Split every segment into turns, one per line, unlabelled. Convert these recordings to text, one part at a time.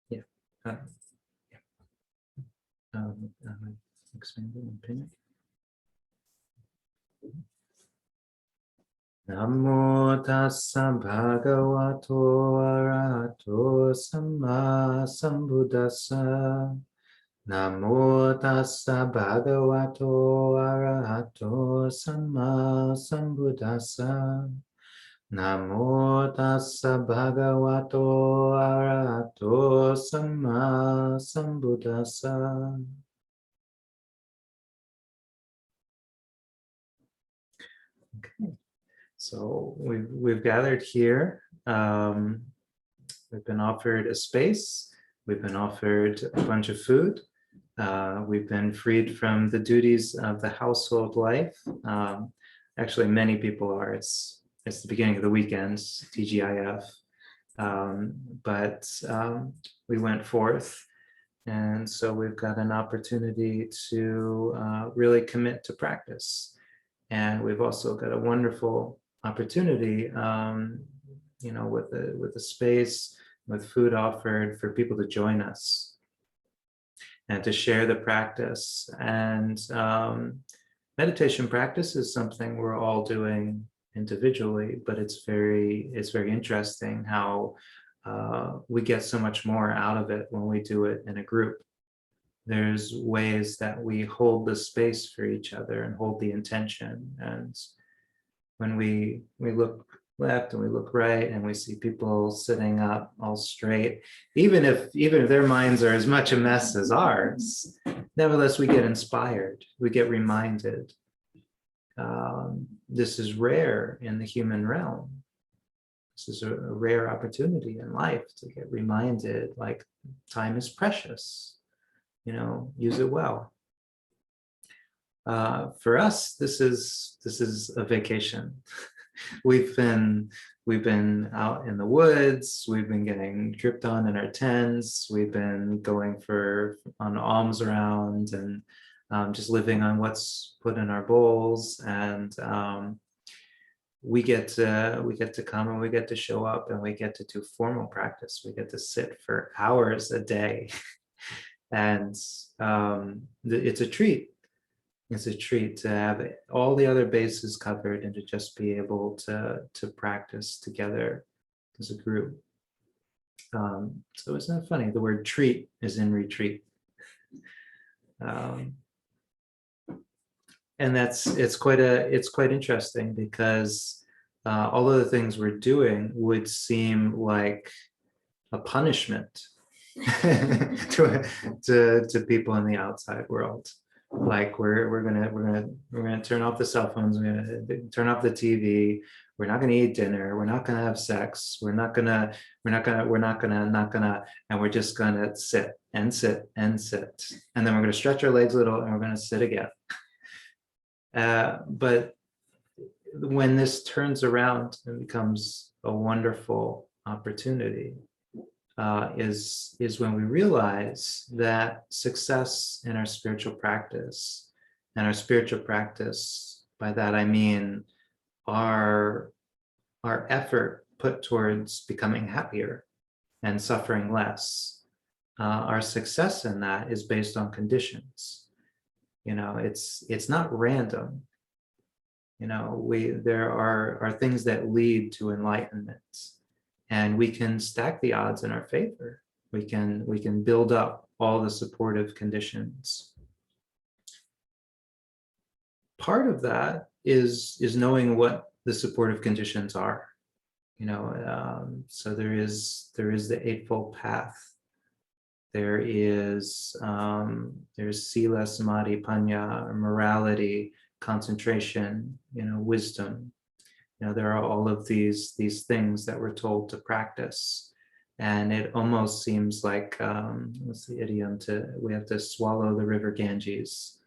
Yeah. Yeah. Expanding and pinning. Namo tassa bhagavato arahato samma sambuddhassa. Namo tassa bhagavato arahato samma sambuddhassa. Namo tassa bhagavato arahato samma sambuddhassa. Okay. So we've gathered here. We've been offered a space. We've been offered a bunch of food. We've been freed from the duties of the household life. Actually, many people are. It's the beginning of the weekends, TGIF. But we went forth, and so we've got an opportunity to really commit to practice. And we've also got a wonderful opportunity, with the space, with food offered for people to join us and to share the practice. And meditation practice is something we're all doing individually, but it's very interesting how we get so much more out of it when we do it in a group. There's ways that we hold the space for each other and hold the intention. And when we look left and we look right and we see people sitting up all straight, even if their minds are as much a mess as ours, nevertheless, we get inspired, we get reminded. This is rare in the human realm. This is a rare opportunity in life to get reminded, like, time is precious. Use it well. For us, this is a vacation. We've been out in the woods. We've been getting dripped on in our tents. We've been going on alms round and just living on what's put in our bowls. And we get to come and we get to show up and we get to do formal practice. We get to sit for hours a day. And it's a treat. It's a treat to have all the other bases covered and to just be able to practice together as a group. So it's not funny. The word treat is in retreat. And it's quite interesting because all of the things we're doing would seem like a punishment to people in the outside world. Like we're gonna turn off the cell phones, we're gonna turn off the TV, we're not gonna eat dinner, we're not gonna have sex, we're not gonna, and we're just gonna sit and sit and sit, and then we're gonna stretch our legs a little and we're gonna sit again. But when this turns around and becomes a wonderful opportunity, is when we realize that success in our spiritual practice, and our spiritual practice, by that I mean our effort put towards becoming happier and suffering less, our success in that is based on conditions. It's not random. There are things that lead to enlightenment. And we can stack the odds in our favor. We can build up all the supportive conditions. Part of that is knowing what the supportive conditions are. So there's the Eightfold Path. There's Sila, Samadhi, Panya, morality, concentration, wisdom. There are all of these things that we're told to practice, and it almost seems like what's the idiom? We have to swallow the river Ganges.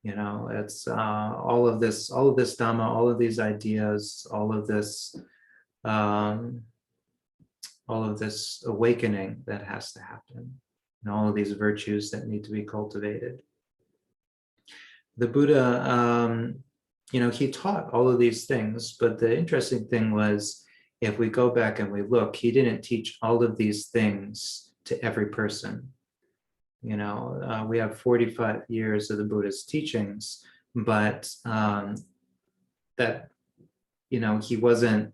It's all of this Dhamma, all of these ideas, all of this awakening that has to happen, and all of these virtues that need to be cultivated. The Buddha, he taught all of these things, but the interesting thing was if we go back and we look, he didn't teach all of these things to every person. We have 45 years of the Buddha's teachings, but that, he wasn't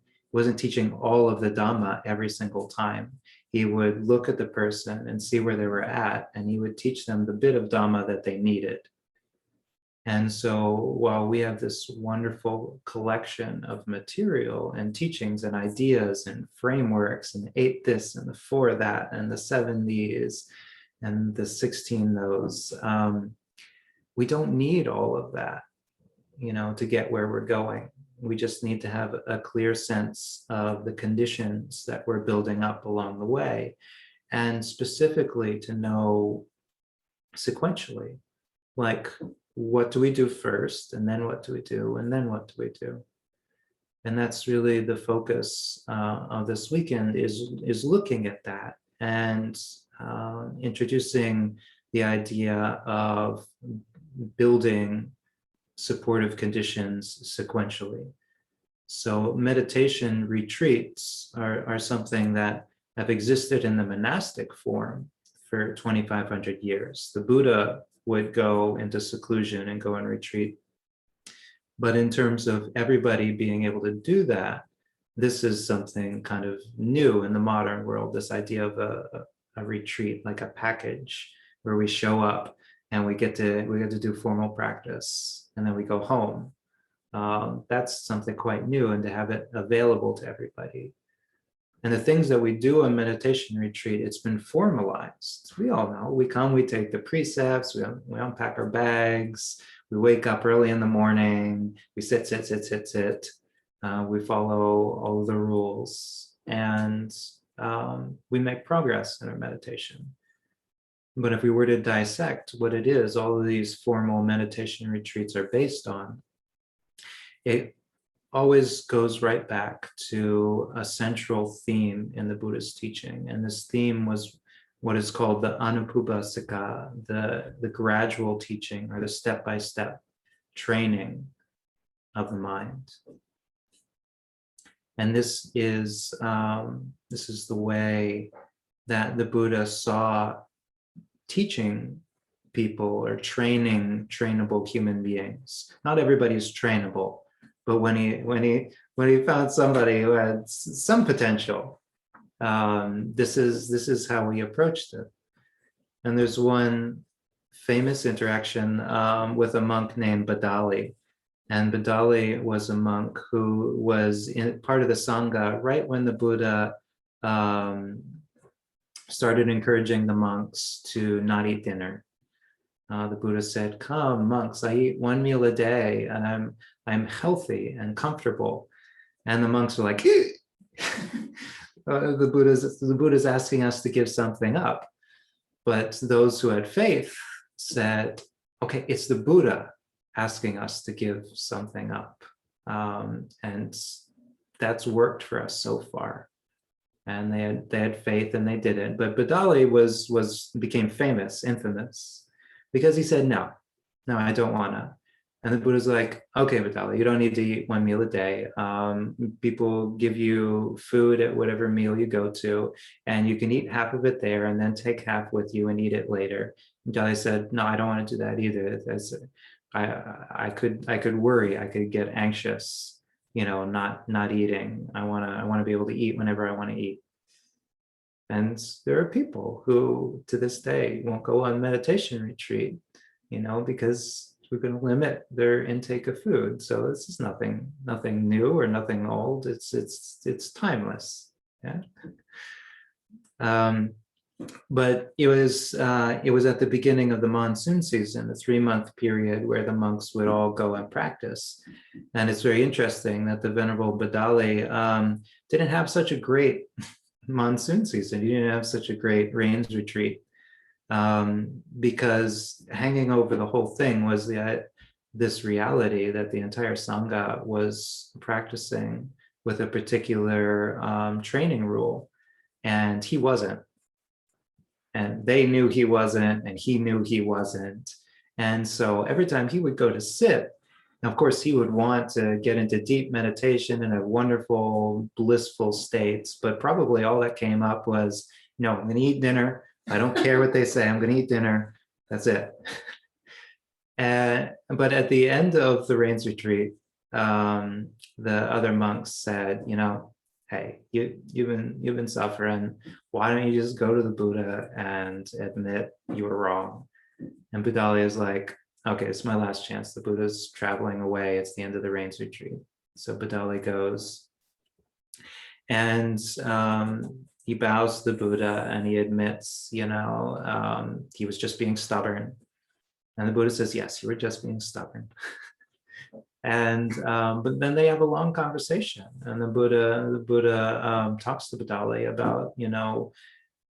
teaching all of the Dhamma every single time. He would look at the person and see where they were at, and he would teach them the bit of Dhamma that they needed. And so while we have this wonderful collection of material and teachings and ideas and frameworks and 8 this and the 4 that and the 7 these and the 16 those, we don't need all of that, to get where we're going. We just need to have a clear sense of the conditions that we're building up along the way, and specifically to know sequentially, like, what do we do first, and then what do we do, and then what do we do? And that's really the focus of this weekend, is looking at that and introducing the idea of building supportive conditions sequentially. So meditation retreats are something that have existed in the monastic form for 2,500 years. The Buddha would go into seclusion and go and retreat. But in terms of everybody being able to do that, this is something kind of new in the modern world, this idea of a retreat, like a package where we show up and we get to do formal practice, and then we go home. That's something quite new, and to have it available to everybody. And the things that we do in meditation retreat, it's been formalized. We all know, we come, we take the precepts, we unpack our bags, we wake up early in the morning, we sit. We follow all of the rules, and we make progress in our meditation. But if we were to dissect what it is, all of these formal meditation retreats are based on, it always goes right back to a central theme in the Buddhist teaching. And this theme was what is called the Anupubbasika, the gradual teaching, or the step-by-step training of the mind. And this is the way that the Buddha saw teaching people, or training trainable human beings. Not everybody's trainable, but when he found somebody who had some potential, this is how we approached it. And there's one famous interaction with a monk named Badali. And Badali was a monk who was part of the Sangha right when the Buddha started encouraging the monks to not eat dinner. The Buddha said, "Come, monks, I eat 1 meal a day, and I'm healthy and comfortable." And the monks were like, the Buddha's asking us to give something up. But those who had faith said, okay, it's the Buddha asking us to give something up. And that's worked for us so far. And they had faith, and they did it. But Badali became famous, infamous, because he said, no, I don't wanna. And the Buddha's like, okay, Badali, you don't need to eat 1 meal a day. People give you food at whatever meal you go to, and you can eat half of it there and then take half with you and eat it later. And Badali said, no, I don't want to do that either. I could worry, I could get anxious, not eating. I want to be able to eat whenever I want to eat. And there are people who to this day won't go on meditation retreat, because we're going to limit their intake of food. So this is nothing new or nothing old. It's timeless. Yeah. But it was at the beginning of the monsoon season, the 3-month period where the monks would all go and practice. And it's very interesting that the Venerable Badali didn't have such a great monsoon season. He didn't have such a great rains retreat, because hanging over the whole thing was this reality that the entire Sangha was practicing with a particular training rule, and he wasn't. And they knew he wasn't, and he knew he wasn't. And so every time he would go to sit, Now, of course, he would want to get into deep meditation and a wonderful, blissful states, but probably all that came up was, I'm going to eat dinner. I don't care what they say. I'm going to eat dinner. That's it. But at the end of the rains retreat, the other monks said, hey, you've been suffering. Why don't you just go to the Buddha and admit you were wrong? And Budali is like, okay, it's my last chance. The Buddha's traveling away. It's the end of the rains retreat. So Budali goes, and he bows to the Buddha and he admits, he was just being stubborn. And the Buddha says, yes, you were just being stubborn. And but then they have a long conversation, and the Buddha talks to Budali about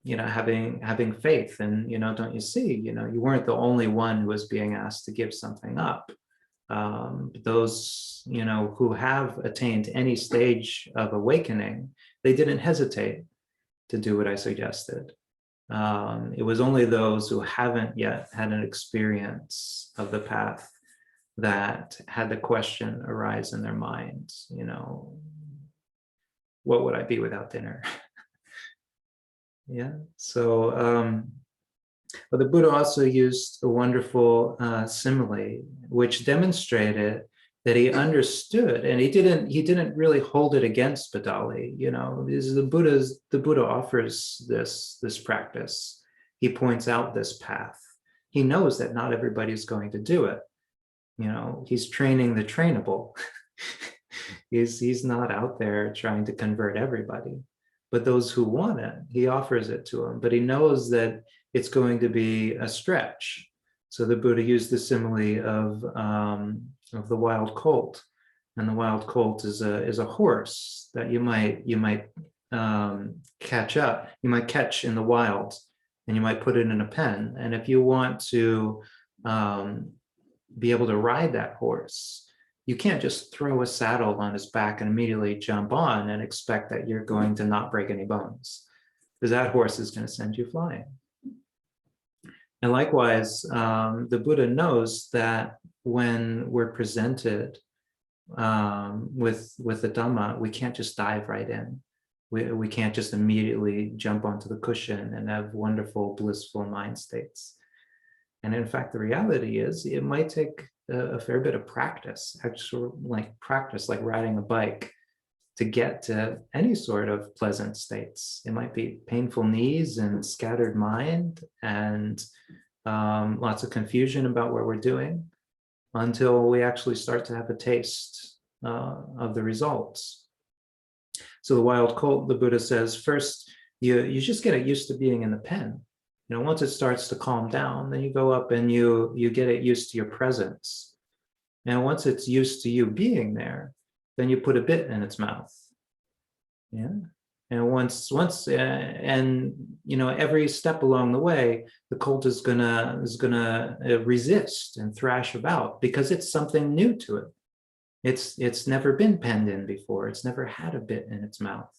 having faith, and don't you see, you weren't the only one who was being asked to give something up. Those who have attained any stage of awakening, they didn't hesitate to do what I suggested. It was only those who haven't yet had an experience of the path that had the question arise in their minds, what would I be without dinner? Yeah. So, but the Buddha also used a wonderful simile, which demonstrated that he understood, and he didn't really hold it against Budali. The Buddha offers this practice. He points out this path. He knows that not everybody's going to do it. He's training the trainable. he's not out there trying to convert everybody, but those who want it, he offers it to them. But he knows that it's going to be a stretch. So the Buddha used the simile of the wild colt, and the wild colt is a horse that you might catch up. You might catch in the wild, and you might put it in a pen. And if you want to be able to ride that horse, you can't just throw a saddle on his back and immediately jump on and expect that you're going to not break any bones, because that horse is going to send you flying. And likewise, the Buddha knows that when we're presented with the Dhamma, we can't just dive right in. We can't just immediately jump onto the cushion and have wonderful, blissful mind states. And in fact, the reality is it might take a fair bit of practice, actually, like riding a bike, to get to any sort of pleasant states. It might be painful knees and scattered mind and lots of confusion about what we're doing, until we actually start to have a taste of the results. So the wild colt, the Buddha says, first, you just get used to being in the pen. Once it starts to calm down, then you go up and you get it used to your presence. And once it's used to you being there, then you put a bit in its mouth. Yeah. And once every step along the way, the colt is gonna resist and thrash about, because it's something new to it. It's never been penned in before. It's never had a bit in its mouth.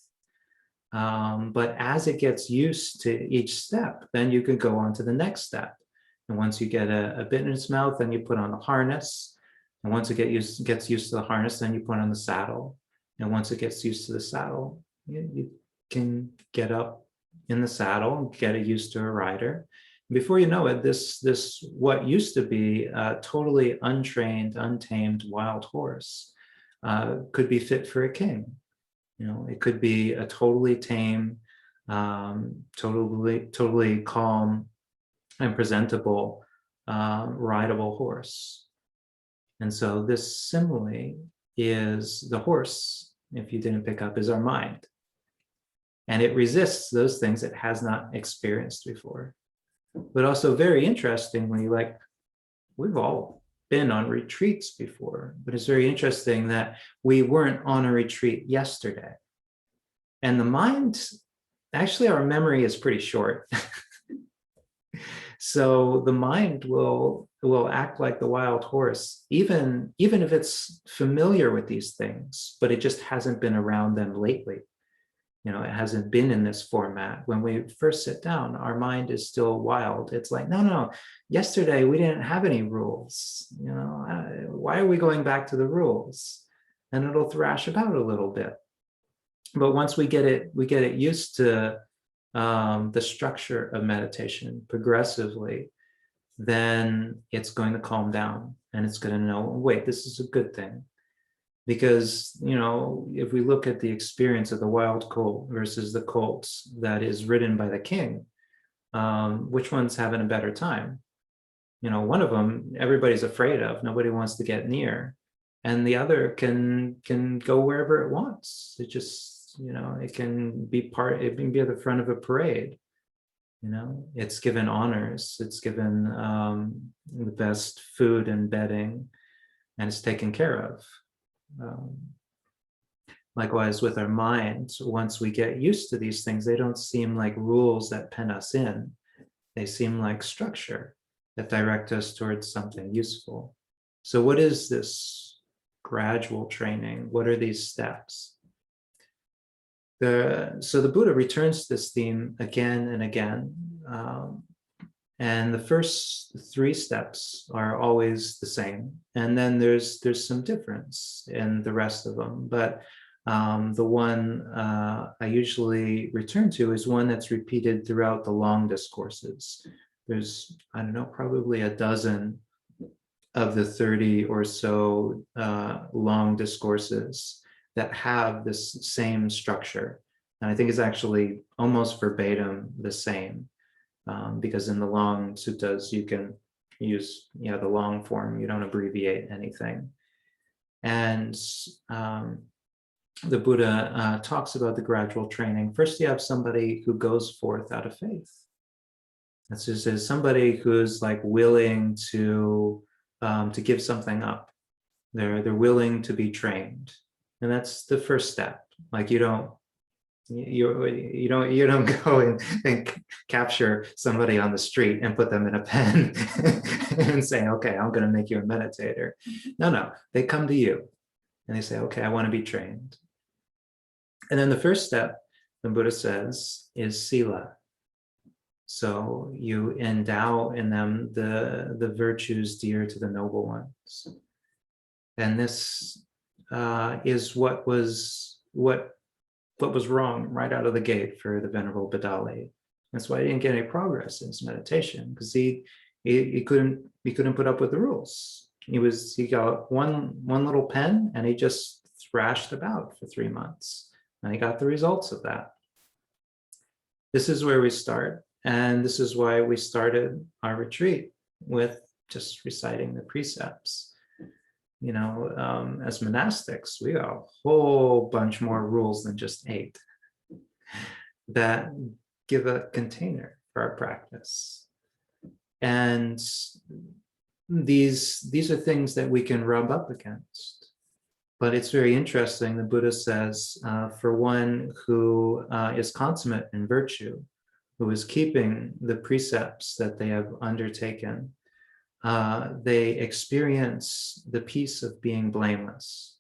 But as it gets used to each step, then you can go on to the next step. And once you get a bit in its mouth, then you put on the harness. And once it gets used to the harness, then you put on the saddle. And once it gets used to the saddle, you can get up in the saddle and get it used to a rider. Before you know it, this what used to be a totally untrained, untamed wild horse could be fit for a king. It could be a totally tame, totally calm and presentable, rideable horse. And so this simile is the horse, if you didn't pick up, is our mind. And it resists those things it has not experienced before. But also very interestingly, we've all been on retreats before, but it's very interesting that we weren't on a retreat yesterday. And the mind, actually our memory is pretty short. So the mind will act like the wild horse, even if it's familiar with these things, but it just hasn't been around them lately. It hasn't been in this format. When we first sit down, our mind is still wild. It's like, no, yesterday we didn't have any rules. Why are we going back to the rules? And it'll thrash about a little bit. But once we get it used to the structure of meditation progressively, then it's going to calm down, and it's going to know, wait, this is a good thing. Because, if we look at the experience of the wild colt versus the colt that is ridden by the king, which one's having a better time? One of them everybody's afraid of, nobody wants to get near, and the other can go wherever it wants. It just, it can be at the front of a parade. It's given honors, it's given the best food and bedding, and it's taken care of. Likewise with our minds, once we get used to these things, they don't seem like rules that pen us in. They seem like structure that direct us towards something useful. So what is this gradual training? What are these steps? So the Buddha returns to this theme again and again. And the first 3 steps are always the same. And then there's some difference in the rest of them. But the one I usually return to is one that's repeated throughout the long discourses. There's, I don't know, probably a dozen of the 30 or so long discourses that have this same structure. And I think it's actually almost verbatim the same. Because in the long suttas, you can use the long form, you don't abbreviate anything. And the Buddha talks about the gradual training. First, you have somebody who goes forth out of faith. That's just somebody who's like willing to give something up. They're willing to be trained, and that's the first step. Like you don't go and capture somebody on the street and put them in a pen and say, okay, I'm going to make you a meditator. No, they come to you and they say, okay, I want to be trained. And then the first step, the Buddha says, is sila. So you endow in them the virtues dear to the noble ones. And this is what was wrong right out of the gate for the Venerable Badali. That's why he didn't get any progress in his meditation, because he couldn't put up with the rules. He got one little pen and he just thrashed about for 3 months, and he got the results of that. This is where we start, and this is why we started our retreat with just reciting the precepts. As monastics, we got a whole bunch more rules than just 8 that give a container for our practice. And these are things that we can rub up against. But it's very interesting. The Buddha says, for one who is consummate in virtue, who is keeping the precepts that they have undertaken, they experience the peace of being blameless.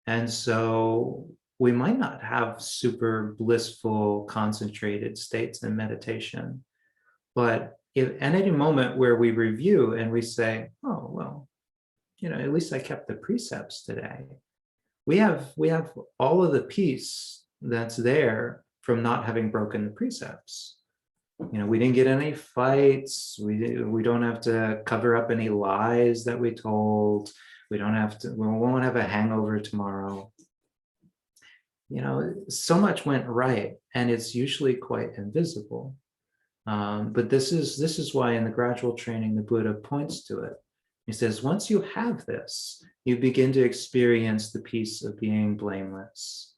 And so we might not have super blissful, concentrated states in meditation, but if at any moment where we review and we say, oh, well, at least I kept the precepts today, we have all of the peace that's there from not having broken the precepts. We didn't get any fights. We don't have to cover up any lies that we told. We won't have a hangover tomorrow. So much went right, and it's usually quite invisible. But this is why in the gradual training, the Buddha points to it. He says, once you have this, you begin to experience the peace of being blameless.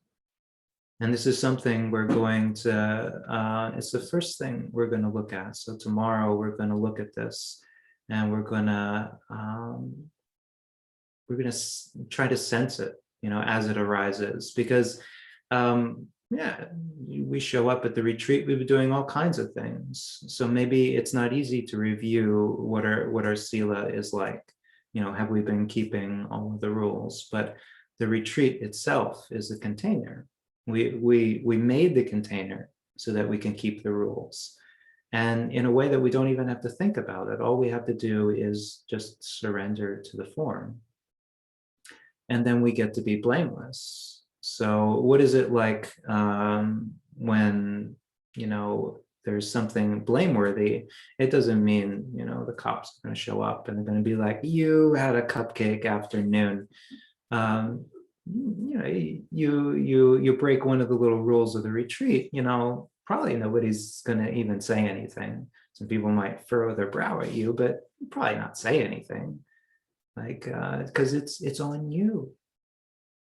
And this is something we're going to, it's the first thing we're going to look at. So tomorrow we're going to look at this, and we're going to try to sense it, as it arises. Because, we show up at the retreat, we've been doing all kinds of things. So maybe it's not easy to review what our sila is like. Have we been keeping all of the rules? But the retreat itself is a container. We made the container so that we can keep the rules. And in a way that we don't even have to think about it. All we have to do is just surrender to the form. And then we get to be blameless. So what is it like when, there's something blameworthy? It doesn't mean, the cops are going to show up and they're going to be like, you had a cupcake afternoon. You break one of the little rules of the retreat, probably nobody's going to even say anything. Some people might furrow their brow at you, but probably not say anything, because it's on you,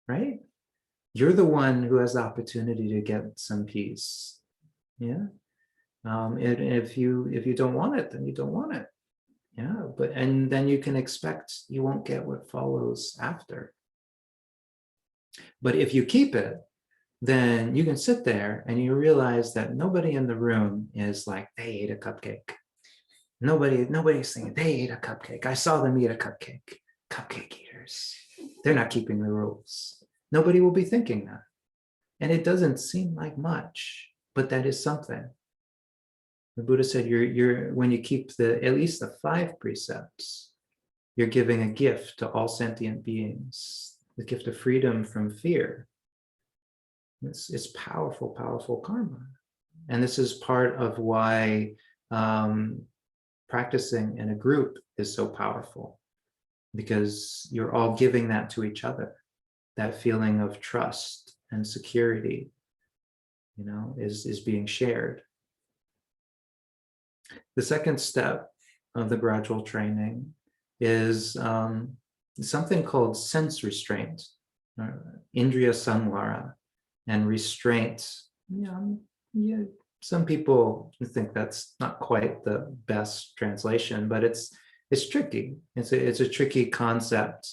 right? You're the one who has the opportunity to get some peace. Yeah. And if you don't want it, then you don't want it. Yeah. And then you can expect you won't get what follows after. But if you keep it, then you can sit there and you realize that nobody in the room is like, they ate a cupcake. Nobody's saying they ate a cupcake. I saw them eat a cupcake. Cupcake eaters. They're not keeping the rules. Nobody will be thinking that. And it doesn't seem like much, but that is something. The Buddha said when you keep at least the 5 precepts, you're giving a gift to all sentient beings, the gift of freedom from fear. It's powerful, powerful karma. And this is part of why practicing in a group is so powerful, because you're all giving that to each other. That feeling of trust and security, is being shared. The second step of the gradual training is something called sense restraint, indriya samvara, and restraint. Some people think that's not quite the best translation, but it's tricky. It's a tricky concept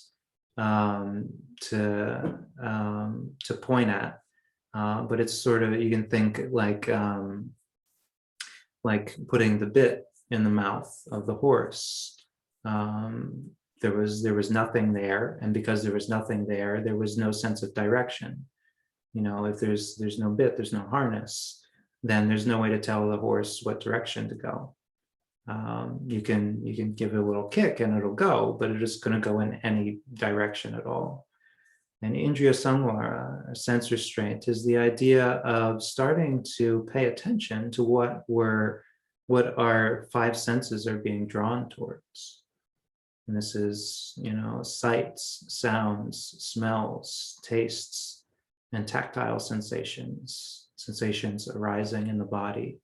to point at, but it's sort of, you can think like putting the bit in the mouth of the horse. There was nothing there, and because there was nothing there, there was no sense of direction. If there's no bit, there's no harness, then there's no way to tell the horse what direction to go. You can give it a little kick and it'll go, but it's just going to go in any direction at all. And indriya samvara, sense restraint, is the idea of starting to pay attention to what our 5 senses are being drawn towards. And this is, sights, sounds, smells, tastes, and tactile sensations arising in the body.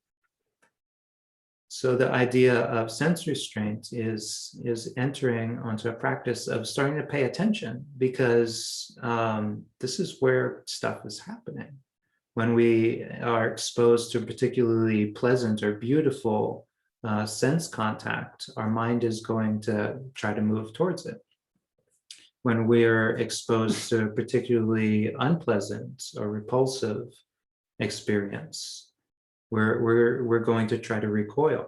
So the idea of sense restraint is entering onto a practice of starting to pay attention, because this is where stuff is happening. When we are exposed to particularly pleasant or beautiful sense contact, our mind is going to try to move towards it. When we're exposed to a particularly unpleasant or repulsive experience, we're going to try to recoil.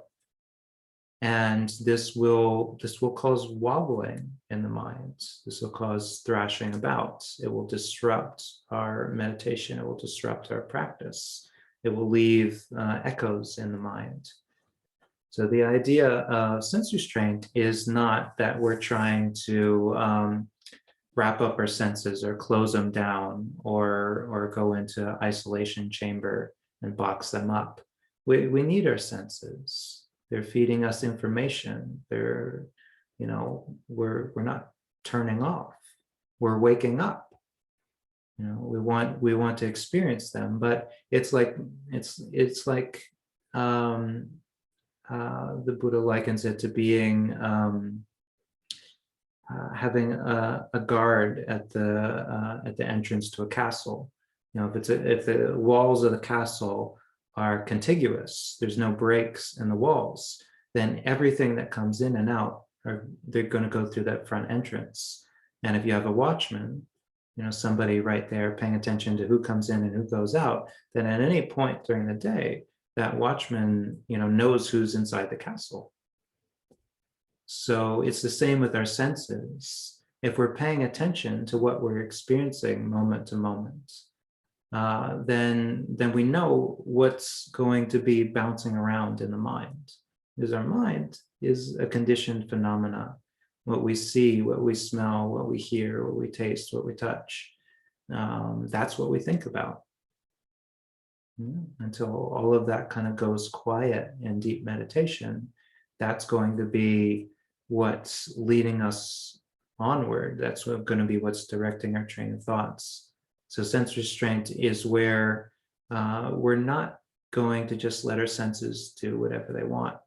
And this will cause wobbling in the mind. This will cause thrashing about. It will disrupt our meditation. It will disrupt our practice. It will leave echoes in the mind. So the idea of sense restraint is not that we're trying to wrap up our senses or close them down or go into isolation chamber and box them up. We need our senses. They're feeding us information. We're not turning off. We're waking up. We want to experience them, but it's like the Buddha likens it to being having a guard at the entrance to a castle. If the walls of the castle are contiguous, there's no breaks in the walls, then everything that comes in and out they're going to go through that front entrance. And if you have a watchman, somebody right there paying attention to who comes in and who goes out, then at any point during the day, that watchman knows who's inside the castle. So it's the same with our senses. If we're paying attention to what we're experiencing moment to moment, then we know what's going to be bouncing around in the mind. Because our mind is a conditioned phenomena. What we see, what we smell, what we hear, what we taste, what we touch, that's what we think about. Until all of that kind of goes quiet in deep meditation, that's going to be what's leading us onward. That's going to be what's directing our train of thoughts. So sense restraint is where we're not going to just let our senses do whatever they want.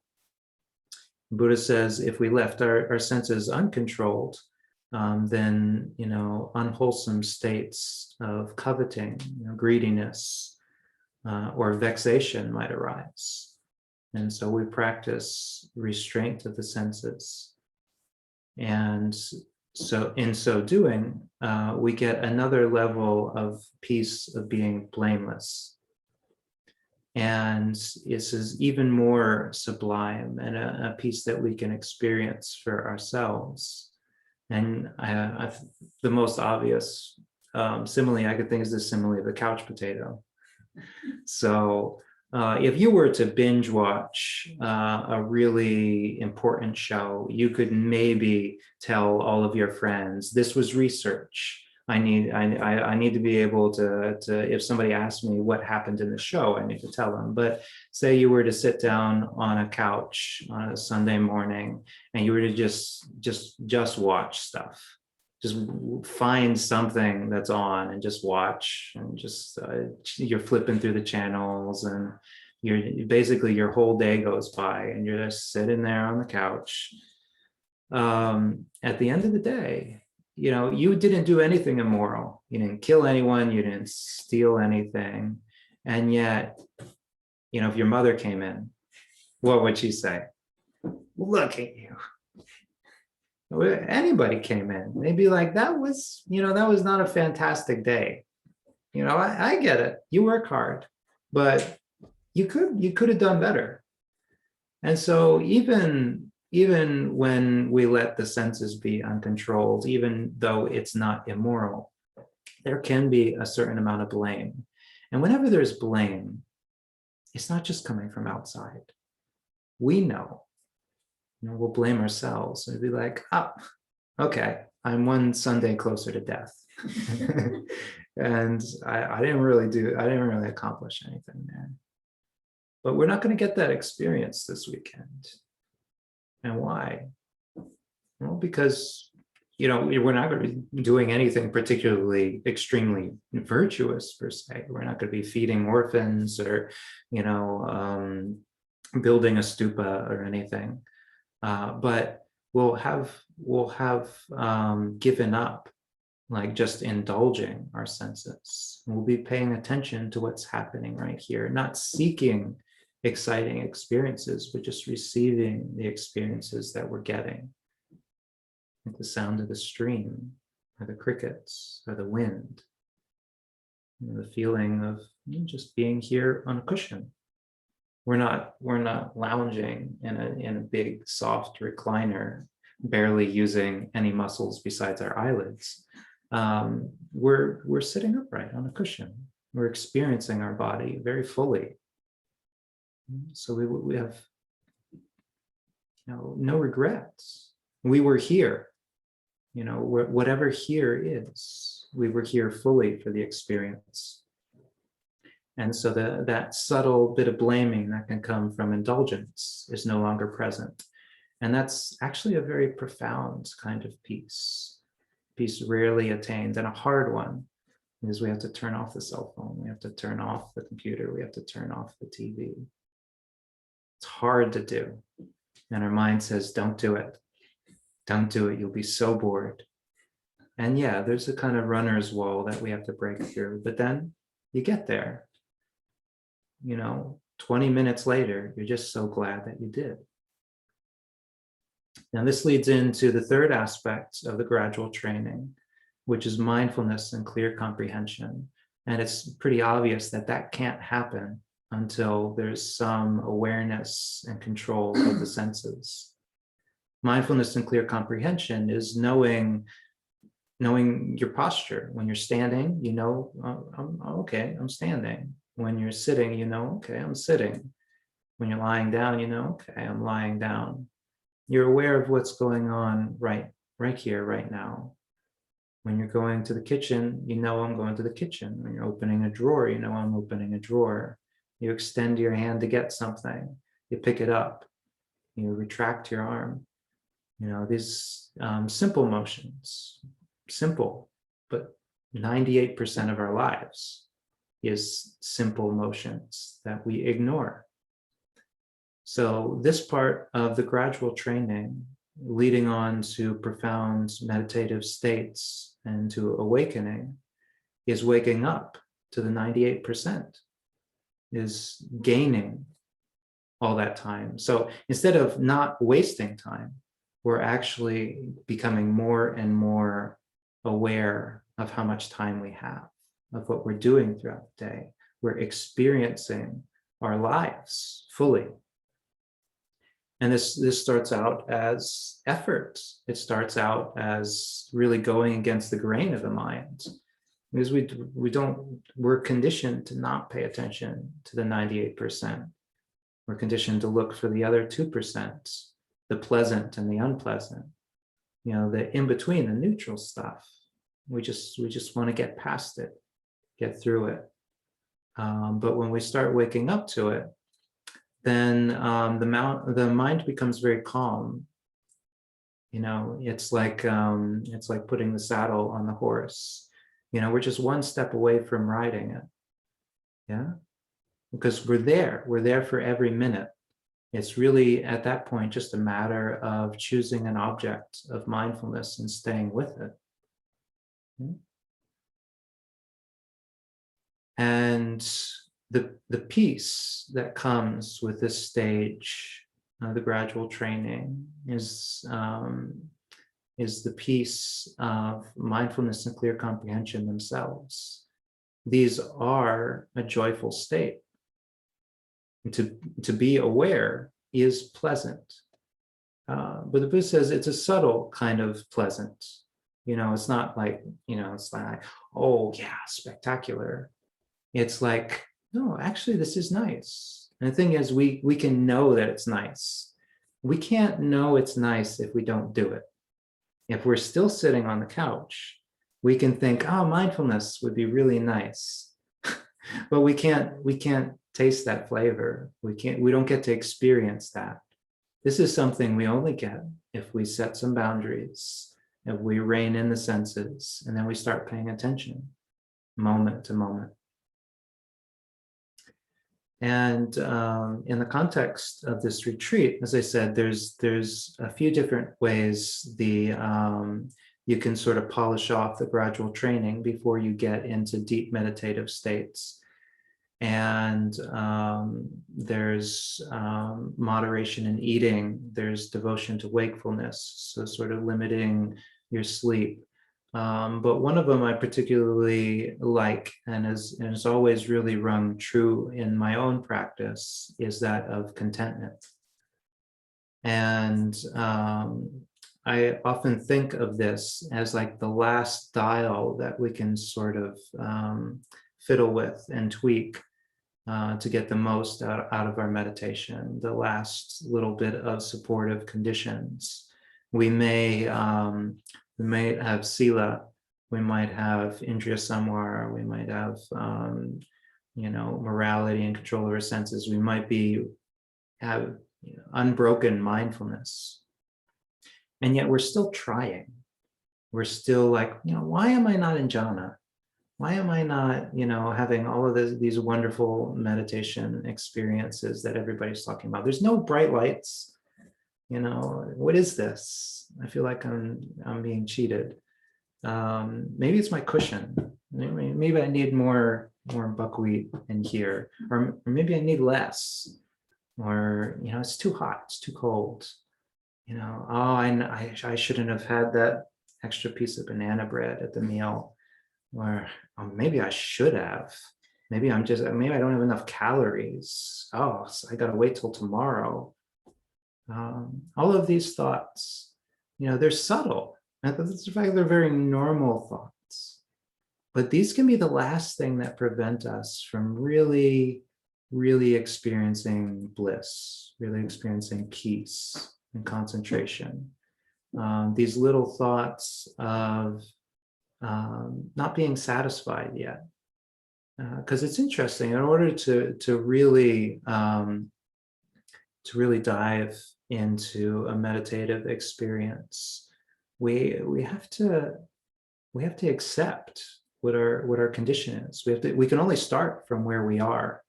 Buddha says if we left our senses uncontrolled, then unwholesome states of coveting, greediness, or vexation might arise. And so we practice restraint of the senses. And so in so doing, we get another level of peace of being blameless. And this is even more sublime and a peace that we can experience for ourselves. And the most obvious simile I could think is the simile of the couch potato. So if you were to binge watch a really important show, you could maybe tell all of your friends, this was research. I need to be able to if somebody asks me what happened in the show, I need to tell them. But say you were to sit down on a couch on a Sunday morning and you were to just watch stuff. Just find something that's on and just watch, and just you're flipping through the channels, and basically your whole day goes by and you're just sitting there on the couch. At the end of the day, you didn't do anything immoral. You didn't kill anyone. You didn't steal anything. And yet, if your mother came in, what would she say? Look at you. Anybody came in, they'd be like, that was not a fantastic day. I get it. You work hard, but you could have done better. And so even when we let the senses be uncontrolled, even though it's not immoral, there can be a certain amount of blame. And whenever there's blame, it's not just coming from outside. We know. We'll blame ourselves and be like, oh, okay, I'm one Sunday closer to death. And I didn't really accomplish anything there. But we're not going to get that experience this weekend. And why? Well, because, we're not going to be doing anything particularly extremely virtuous per se. We're not going to be feeding orphans or, building a stupa or anything. But we'll have given up, like just indulging our senses. We'll be paying attention to what's happening right here, not seeking exciting experiences, but just receiving the experiences that we're getting. Like the sound of the stream, or the crickets, or the wind. The feeling of just being here on a cushion. We're not lounging in a big soft recliner, barely using any muscles besides our eyelids. We're sitting upright on a cushion. We're experiencing our body very fully. So we have no regrets. We were here. Whatever here is, we were here fully for the experience. And so that subtle bit of blaming that can come from indulgence is no longer present. And that's actually a very profound kind of peace rarely attained, and a hard one, because we have to turn off the cell phone, we have to turn off the computer, we have to turn off the TV. It's hard to do. And our mind says, don't do it. Don't do it. You'll be so bored. And yeah, there's a kind of runner's wall that we have to break through, but then you get there. 20 minutes later, you're just so glad that you did. Now, this leads into the third aspect of the gradual training, which is mindfulness and clear comprehension. And it's pretty obvious that can't happen until there's some awareness and control of the senses. Mindfulness and clear comprehension is knowing knowing your posture. When you're standing, you know, okay, I'm standing. When you're sitting, you know, okay, I'm sitting. When you're lying down, you know, okay, I'm lying down. You're aware of what's going on right here, right now. When you're going to the kitchen, you know I'm going to the kitchen. When you're opening a drawer, you know I'm opening a drawer. You extend your hand to get something. You pick it up. You retract your arm. You know, these simple motions, simple, but 98% of our lives is simple motions that we ignore. So this part of the gradual training, leading on to profound meditative states and to awakening, is waking up to the 98%, is gaining all that time. So instead of not wasting time, we're actually becoming more and more aware of how much time we have, of what we're doing throughout the day. We're experiencing our lives fully. And this starts out as effort. It starts out as really going against the grain of the mind, because we're conditioned to not pay attention to the 98%. We're conditioned to look for the other 2%, the pleasant and the unpleasant, you know, the in between, the neutral stuff. We just want to get past it, get through it. But when we start waking up to it, then the mind becomes very calm. You know, it's like putting the saddle on the horse. You know, we're just one step away from riding it. Yeah, because we're there for every minute. It's really at that point just a matter of choosing an object of mindfulness and staying with it. And the peace that comes with this stage, the gradual training, is the peace of mindfulness and clear comprehension themselves. These are a joyful state. To be aware is pleasant. But the Buddha says it's a subtle kind of pleasant. You know, it's not like, you know, it's like, oh yeah, spectacular. It's like, no, actually, this is nice. And the thing is, we can know that it's nice. We can't know it's nice if we don't do it. If we're still sitting on the couch, we can think, oh, mindfulness would be really nice. But we can't taste that flavor. We don't get to experience that. This is something we only get if we set some boundaries, if we rein in the senses, and then we start paying attention moment to moment. And in the context of this retreat, as I said, there's a few different ways you can sort of polish off the gradual training before you get into deep meditative states. And there's moderation in eating, there's devotion to wakefulness, so sort of limiting your sleep. But one of them I particularly like, and has always really rung true in my own practice, is that of contentment. And I often think of this as like the last dial that we can sort of fiddle with and tweak to get the most out of our meditation, the last little bit of supportive conditions. We may have sila, we might have indriya samvara, we might have morality and control of our senses. We might have unbroken mindfulness, and yet we're still trying. We're still like, why am I not in jhana? Why am I not, having all of these wonderful meditation experiences that everybody's talking about? There's no bright lights. What is this? I feel like I'm being cheated. Maybe it's my cushion. Maybe I need more buckwheat in here, or maybe I need less. Or it's too hot, it's too cold. I shouldn't have had that extra piece of banana bread at the meal. Or maybe I should have. Maybe I don't have enough calories. Oh, so I gotta wait till tomorrow. All of these thoughts, they're subtle. And that's in fact, they're very normal thoughts. But these can be the last thing that prevent us from really, really experiencing bliss, really experiencing peace and concentration. These little thoughts of not being satisfied yet. Because it's interesting, in order to really dive into a meditative experience, we have to accept what our condition is. We can only start from where we are.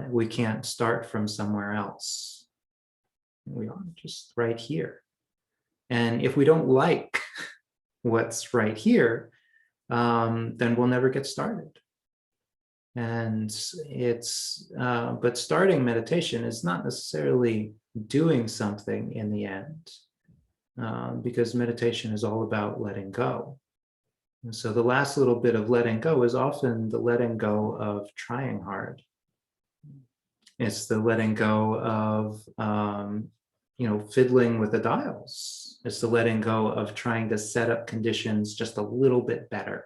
We can't start from somewhere else. We are just right here. And if we don't like what's right here, then we'll never get started. And but starting meditation is not necessarily doing something in the end, because meditation is all about letting go. And so the last little bit of letting go is often the letting go of trying hard. It's the letting go of, fiddling with the dials. It's the letting go of trying to set up conditions just a little bit better.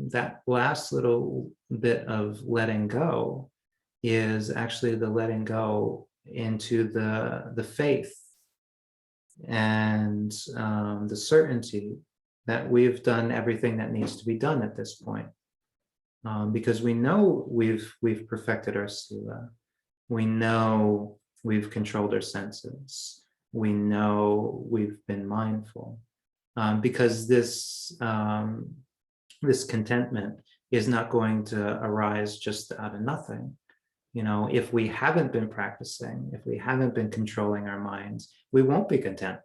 That last little bit of letting go is actually the letting go into the faith and the certainty that we've done everything that needs to be done at this point. Because we know we've perfected our sila. We know we've controlled our senses. We know we've been mindful. Because this contentment is not going to arise just out of nothing. If we haven't been practicing, if we haven't been controlling our minds, we won't be content.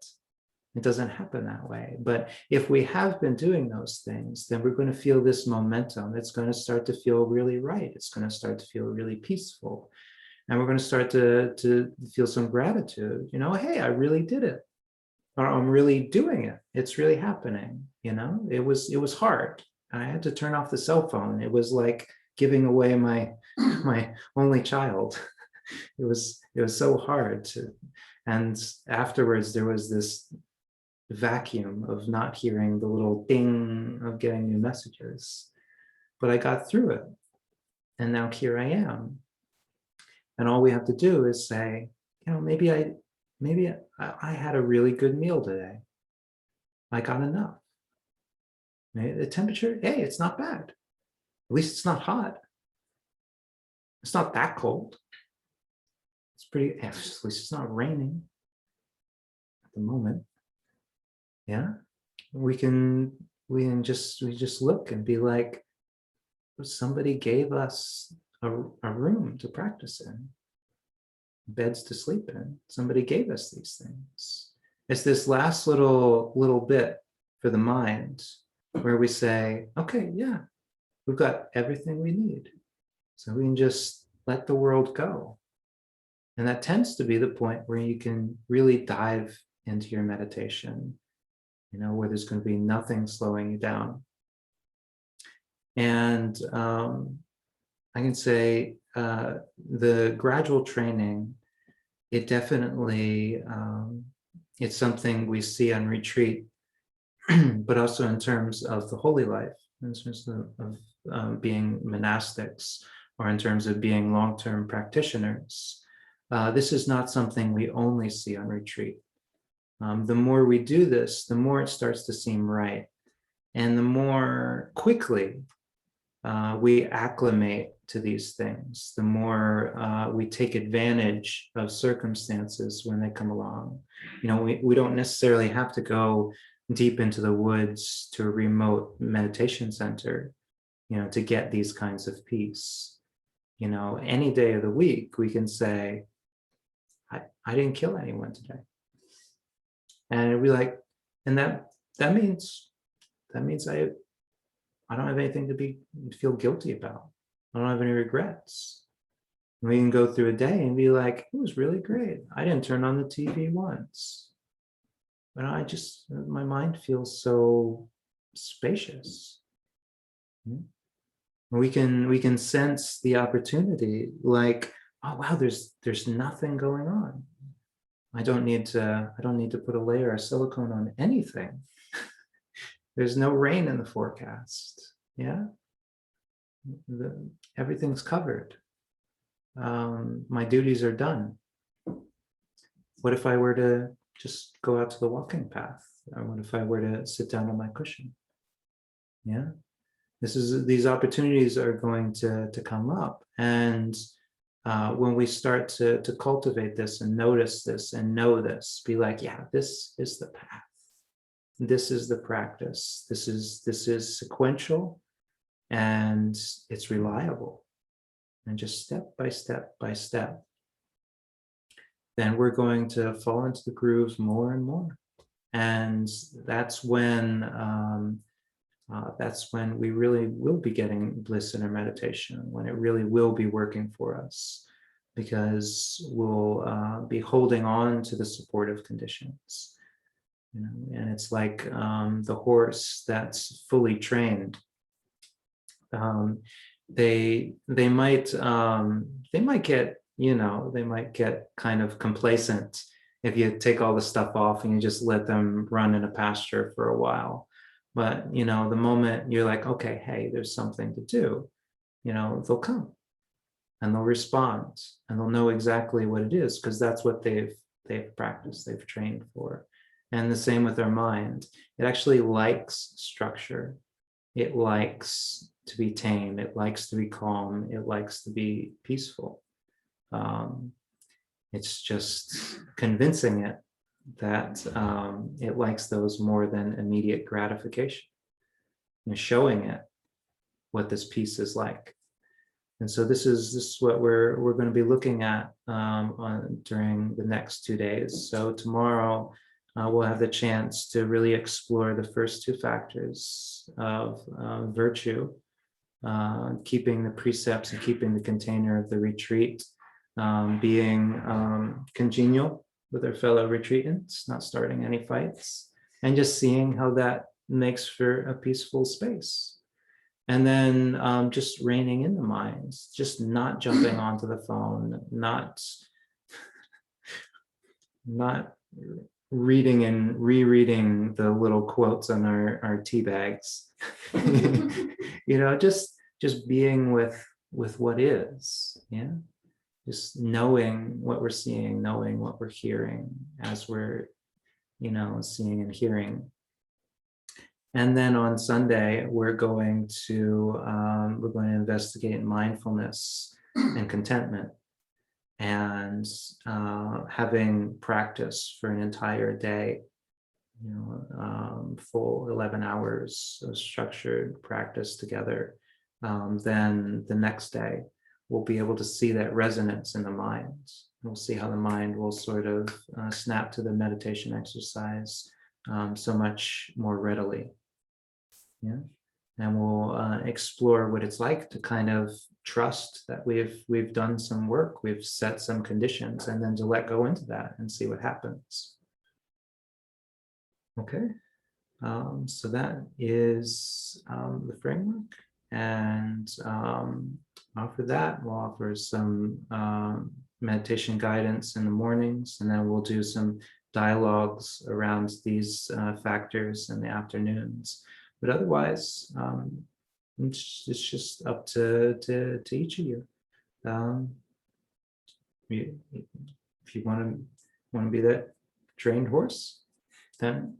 It doesn't happen that way. But if we have been doing those things, then we're going to feel this momentum. It's going to start to feel really right. It's going to start to feel really peaceful. And we're going to start to feel some gratitude. Hey, I really did it. Or I'm really doing it. It's really happening. It was hard. I had to turn off the cell phone. It was like giving away my only child. It was so hard to, and afterwards there was this vacuum of not hearing the little ding of getting new messages. But I got through it. And now here I am. And all we have to do is say, maybe I had a really good meal today. I got enough. The temperature, hey, it's not bad. At least it's not hot. It's not that cold. It's pretty, at least it's not raining at the moment. Yeah. We just look and be like, somebody gave us a room to practice in, beds to sleep in. Somebody gave us these things. It's this last little bit for the mind where we say, okay, yeah, we've got everything we need. So we can just let the world go. And that tends to be the point where you can really dive into your meditation, where there's going to be nothing slowing you down. And I can say the gradual training, it definitely, it's something we see on retreat, but also in terms of the holy life, in terms of being monastics, or in terms of being long-term practitioners. This is not something we only see on retreat. The more we do this, the more it starts to seem right. And the more quickly we acclimate to these things, the more we take advantage of circumstances when they come along. We don't necessarily have to go deep into the woods to a remote meditation center, to get these kinds of peace. Any day of the week, we can say, I didn't kill anyone today. And it'd be like, and that means I don't have anything to feel guilty about. I don't have any regrets. We can go through a day and be like, it was really great. I didn't turn on the TV once. But my mind feels so spacious. We can sense the opportunity, like, oh wow, there's nothing going on. I don't need to put a layer of silicone on anything. There's no rain in the forecast. Yeah, everything's covered. My duties are done. What if I were to just go out to the walking path? Or what if I were to sit down on my cushion? Yeah, these opportunities are going to come up. And when we start to cultivate this and notice this and know this, be like, yeah, this is the path. This is the practice. This is sequential, and it's reliable. And just step by step by step, then we're going to fall into the grooves more and more. And that's when we really will be getting bliss in our meditation, when it really will be working for us, because we'll be holding on to the supportive conditions. You know, and it's like the horse that's fully trained. They might get, you know, they might get kind of complacent if you take all the stuff off and you just let them run in a pasture for a while. But, you know, the moment you're like, okay, hey, there's something to do, you know, they'll come and they'll respond and they'll know exactly what it is, because that's what they've practiced, they've trained for. And the same with our mind. It actually likes structure. It likes to be tame. It likes to be calm. It likes to be peaceful. It's just convincing it that it likes those more than immediate gratification, and showing it what this peace is like. And so this is what we're going to be looking at during the next 2 days. So tomorrow we'll have the chance to really explore the first 2 factors of virtue, keeping the precepts and keeping the container of the retreat, being congenial with our fellow retreatants, not starting any fights, and just seeing how that makes for a peaceful space. And then just reining in the minds, just not jumping onto the phone, not reading and rereading the little quotes on our tea bags. You know, just being with what is. Yeah, just knowing what we're seeing, knowing what we're hearing as we're, you know, seeing and hearing. And then on Sunday, we're going to investigate mindfulness and contentment, and having practice for an entire day, you know, full 11 hours of structured practice together. Then the next day, we'll be able to see that resonance in the mind. We'll see how the mind will sort of snap to the meditation exercise so much more readily. Yeah, and we'll explore what it's like to kind of trust that we've done some work, we've set some conditions, and then to let go into that and see what happens. Okay, so that is the framework, and after that, we'll offer some meditation guidance in the mornings, and then we'll do some dialogues around these factors in the afternoons. But otherwise, it's just up to each of you. If you want to be that trained horse, then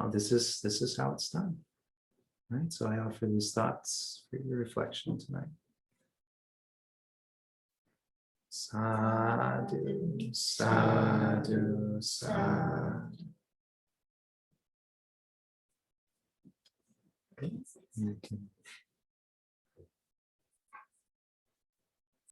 this is how it's done. Right. So I offer these thoughts for your reflection tonight. Sadhu, sadhu, sadhu. Okay. You can